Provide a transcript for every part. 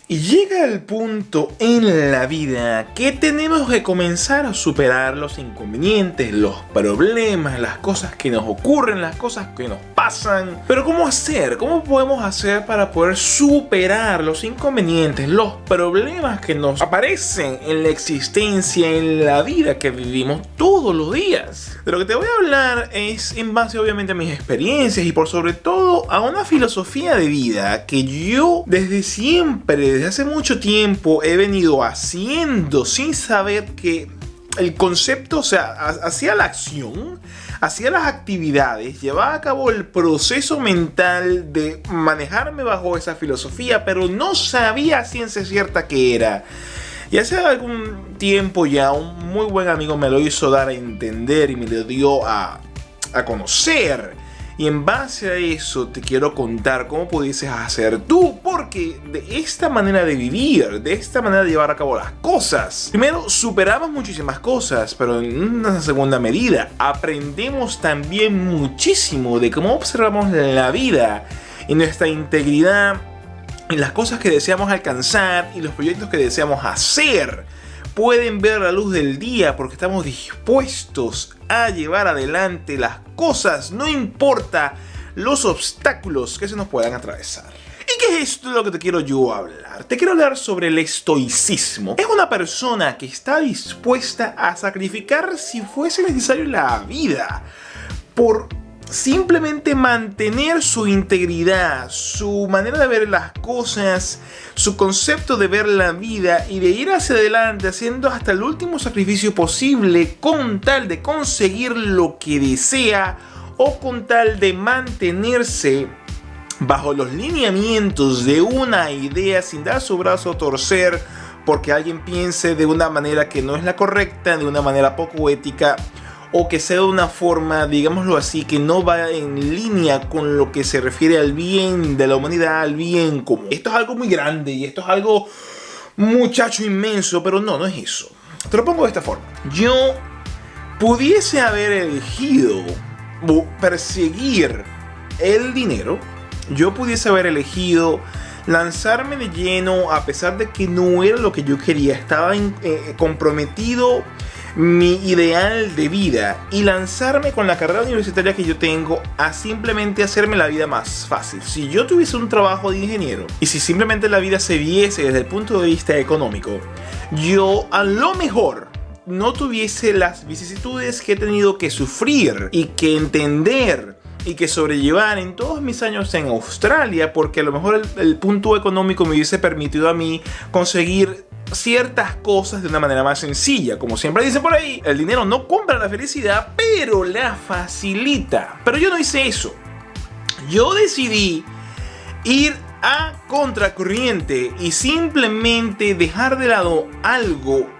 Y llega el punto en la vida que tenemos que comenzar a superar los inconvenientes, los problemas, las cosas que nos ocurren, las cosas que nos pasan. Pero ¿cómo hacer? ¿Cómo podemos hacer para poder superar los inconvenientes, los problemas que nos aparecen en la existencia, en la vida que vivimos todos los días? De lo que te voy a hablar es en base obviamente a mis experiencias y por sobre todo a una filosofía de vida que yo desde siempre, desde hace mucho tiempo he venido haciendo sin saber que el concepto, o sea, hacía la acción, hacía las actividades, llevaba a cabo el proceso mental de manejarme bajo esa filosofía, pero no sabía a ciencia cierta qué era. Y hace algún tiempo ya un muy buen amigo me lo hizo dar a entender y me lo dio a conocer. Y en base a eso te quiero contar cómo pudieses hacer tú, porque de esta manera de vivir, de esta manera de llevar a cabo las cosas, primero superamos muchísimas cosas, pero en una segunda medida aprendemos también muchísimo de cómo observamos la vida y nuestra integridad y las cosas que deseamos alcanzar y los proyectos que deseamos hacer pueden ver la luz del día porque estamos dispuestos a llevar adelante las cosas, no importa los obstáculos que se nos puedan atravesar. ¿Y qué es esto de lo que te quiero yo hablar? Te quiero hablar sobre el estoicismo. Es una persona que está dispuesta a sacrificar si fuese necesario la vida por simplemente mantener su integridad, su manera de ver las cosas, su concepto de ver la vida y de ir hacia adelante haciendo hasta el último sacrificio posible con tal de conseguir lo que desea o con tal de mantenerse bajo los lineamientos de una idea sin dar su brazo a torcer porque alguien piense de una manera que no es la correcta, de una manera poco ética, o que sea de una forma, digámoslo así, que no va en línea con lo que se refiere al bien de la humanidad, al bien común. Esto es algo muy grande y esto es algo muchacho inmenso, pero no es eso. Te lo pongo de esta forma. Yo pudiese haber elegido perseguir el dinero, yo pudiese haber elegido lanzarme de lleno a pesar de que no era lo que yo quería, estaba comprometido mi ideal de vida y lanzarme con la carrera universitaria que yo tengo a simplemente hacerme la vida más fácil. Si yo tuviese un trabajo de ingeniero y si simplemente la vida se viese desde el punto de vista económico, yo a lo mejor no tuviese las vicisitudes que he tenido que sufrir y que entender y que sobrellevar en todos mis años en Australia, porque a lo mejor el punto económico me hubiese permitido a mí conseguir ciertas cosas de una manera más sencilla. Como siempre dicen por ahí, el dinero no compra la felicidad, pero la facilita. Pero yo no hice eso. Yo decidí ir a contracorriente y simplemente dejar de lado algo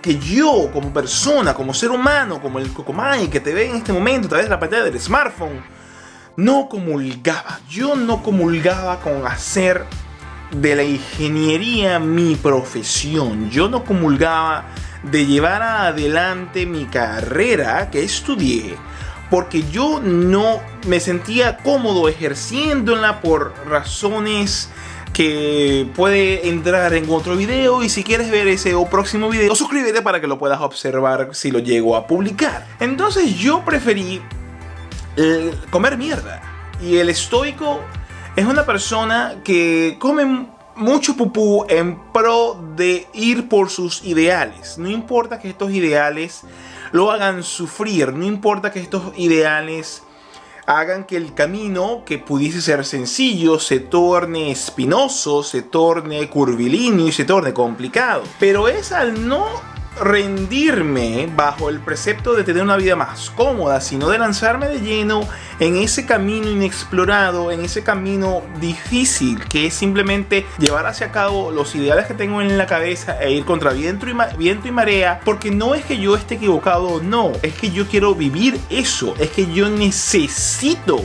que yo como persona, como ser humano, como el Cocomay que te ve en este momento a través de la pantalla del smartphone, no comulgaba. Yo no comulgaba con hacer de la ingeniería mi profesión. Yo no comulgaba de llevar adelante mi carrera que estudié porque yo no me sentía cómodo ejerciéndola por razones que puede entrar en otro video, y si quieres ver ese o próximo video, suscríbete para que lo puedas observar si lo llego a publicar. Entonces yo preferí comer mierda, y el estoico es una persona que come mucho pupú en pro de ir por sus ideales. No importa que estos ideales lo hagan sufrir, no importa que estos ideales hagan que el camino que pudiese ser sencillo se torne espinoso, se torne curvilíneo y se torne complicado. Pero es al no rendirme bajo el precepto de tener una vida más cómoda, sino de lanzarme de lleno en ese camino inexplorado, en ese camino difícil, que es simplemente llevar hacia cabo los ideales que tengo en la cabeza e ir contra viento y marea, porque no es que yo esté equivocado, no, es que yo quiero vivir eso, es que yo necesito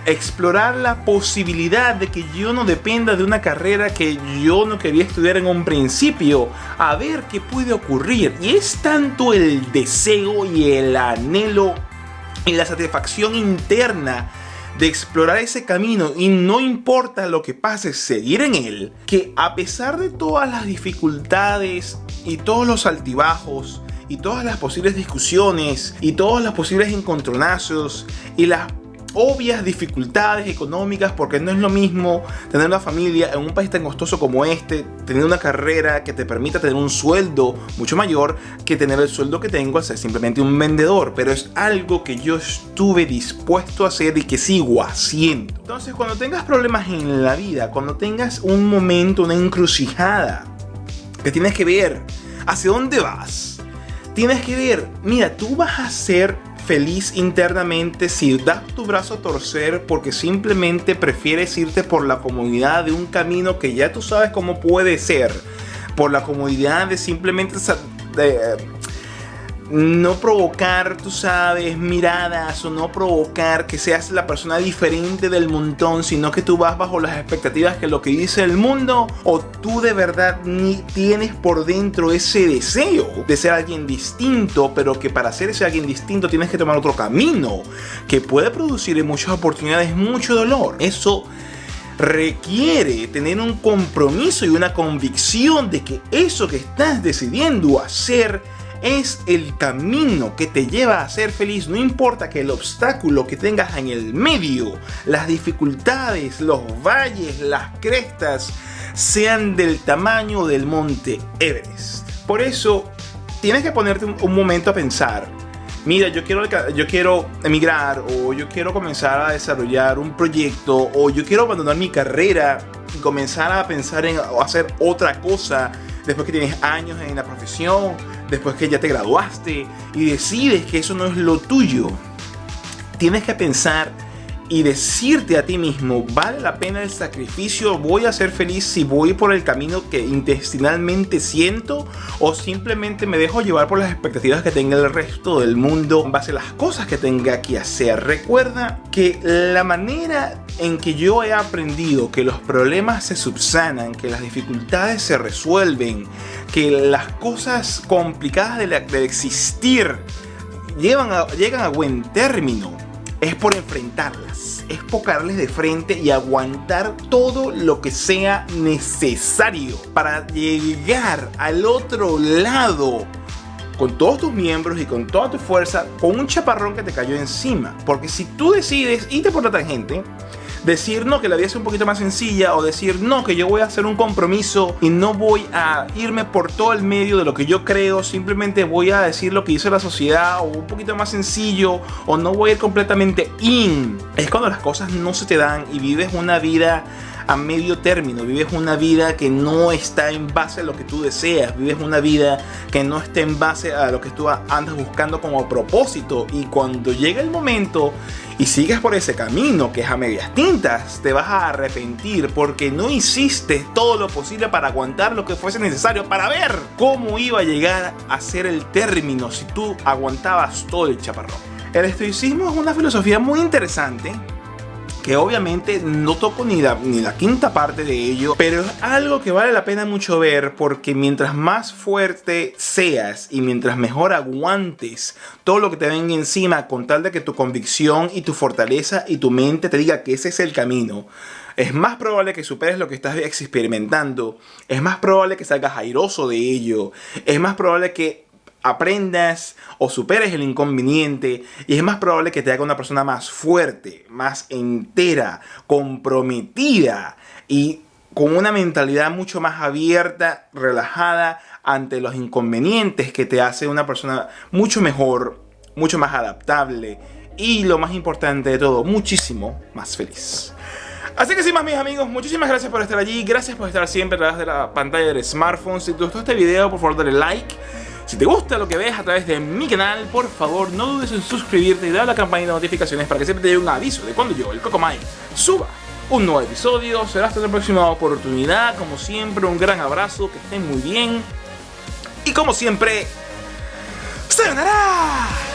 explorar la posibilidad de que yo no dependa de una carrera que yo no quería estudiar en un principio, a ver qué puede ocurrir. Y es tanto el deseo y el anhelo y la satisfacción interna de explorar ese camino y no importa lo que pase, seguir en él, que a pesar de todas las dificultades y todos los altibajos y todas las posibles discusiones y todos los posibles encontronazos y las obvias dificultades económicas, porque no es lo mismo tener una familia en un país tan costoso como este, tener una carrera que te permita tener un sueldo mucho mayor que tener el sueldo que tengo al ser simplemente un vendedor, pero es algo que yo estuve dispuesto a hacer y que sigo haciendo. Entonces, cuando tengas problemas en la vida, cuando tengas un momento, una encrucijada, que tienes que ver hacia dónde vas, tienes que ver, mira, tú vas a ser feliz internamente si das tu brazo a torcer porque simplemente prefieres irte por la comodidad de un camino que ya tú sabes cómo puede ser, por la comodidad de simplemente no provocar, tú sabes, miradas o no provocar que seas la persona diferente del montón, sino que tú vas bajo las expectativas que lo que dice el mundo, o tú de verdad ni tienes por dentro ese deseo de ser alguien distinto, pero que para ser ese alguien distinto tienes que tomar otro camino que puede producir en muchas oportunidades mucho dolor. Eso requiere tener un compromiso y una convicción de que eso que estás decidiendo hacer es el camino que te lleva a ser feliz. No importa que el obstáculo que tengas en el medio, las dificultades, los valles, las crestas sean del tamaño del monte Everest. Por eso tienes que ponerte un momento a pensar, mira, yo quiero emigrar, o yo quiero comenzar a desarrollar un proyecto, o yo quiero abandonar mi carrera y comenzar a pensar en hacer otra cosa después que tienes años en la profesión, después que ya te graduaste y decides que eso no es lo tuyo. Tienes que pensar y decirte a ti mismo, ¿vale la pena el sacrificio? ¿Voy a ser feliz si voy por el camino que intestinalmente siento? ¿O simplemente me dejo llevar por las expectativas que tenga el resto del mundo en base a las cosas que tenga que hacer? Recuerda que la manera en que yo he aprendido que los problemas se subsanan, que las dificultades se resuelven, que las cosas complicadas de existir llegan a buen término, es por enfrentarlas, es pocarles de frente y aguantar todo lo que sea necesario para llegar al otro lado con todos tus miembros y con toda tu fuerza, con un chaparrón que te cayó encima. Porque si tú decides irte por la tangente, decir no, que la vida es un poquito más sencilla, o decir no, que yo voy a hacer un compromiso y no voy a irme por todo el medio de lo que yo creo, simplemente voy a decir lo que dice la sociedad, o un poquito más sencillo, o no voy a ir completamente in, es cuando las cosas no se te dan y vives una vida a medio término, vives una vida que no está en base a lo que tú deseas, vives una vida que no está en base a lo que tú andas buscando como propósito, y cuando llega el momento y sigues por ese camino que es a medias tintas, te vas a arrepentir porque no hiciste todo lo posible para aguantar lo que fuese necesario para ver cómo iba a llegar a ser el término si tú aguantabas todo el chaparrón. El estoicismo es una filosofía muy interesante que obviamente no toco ni la quinta parte de ello, pero es algo que vale la pena mucho ver, porque mientras más fuerte seas y mientras mejor aguantes todo lo que te venga encima, con tal de que tu convicción y tu fortaleza y tu mente te diga que ese es el camino, es más probable que superes lo que estás experimentando, es más probable que salgas airoso de ello, es más probable que aprendas o superes el inconveniente, y es más probable que te haga una persona más fuerte, más entera, comprometida y con una mentalidad mucho más abierta, relajada ante los inconvenientes, que te hace una persona mucho mejor, mucho más adaptable y, lo más importante de todo, muchísimo más feliz. Así que sin más, mis amigos, muchísimas gracias por estar allí, gracias por estar siempre a través de la pantalla del smartphone. Si te gustó este video, por favor dale like. Si te gusta lo que ves a través de mi canal, por favor no dudes en suscribirte y dar a la campanita de notificaciones para que siempre te llegue un aviso de cuando yo, el Cocomay, suba un nuevo episodio. Será hasta la próxima oportunidad. Como siempre, un gran abrazo, que estén muy bien y como siempre, ¡sayonara!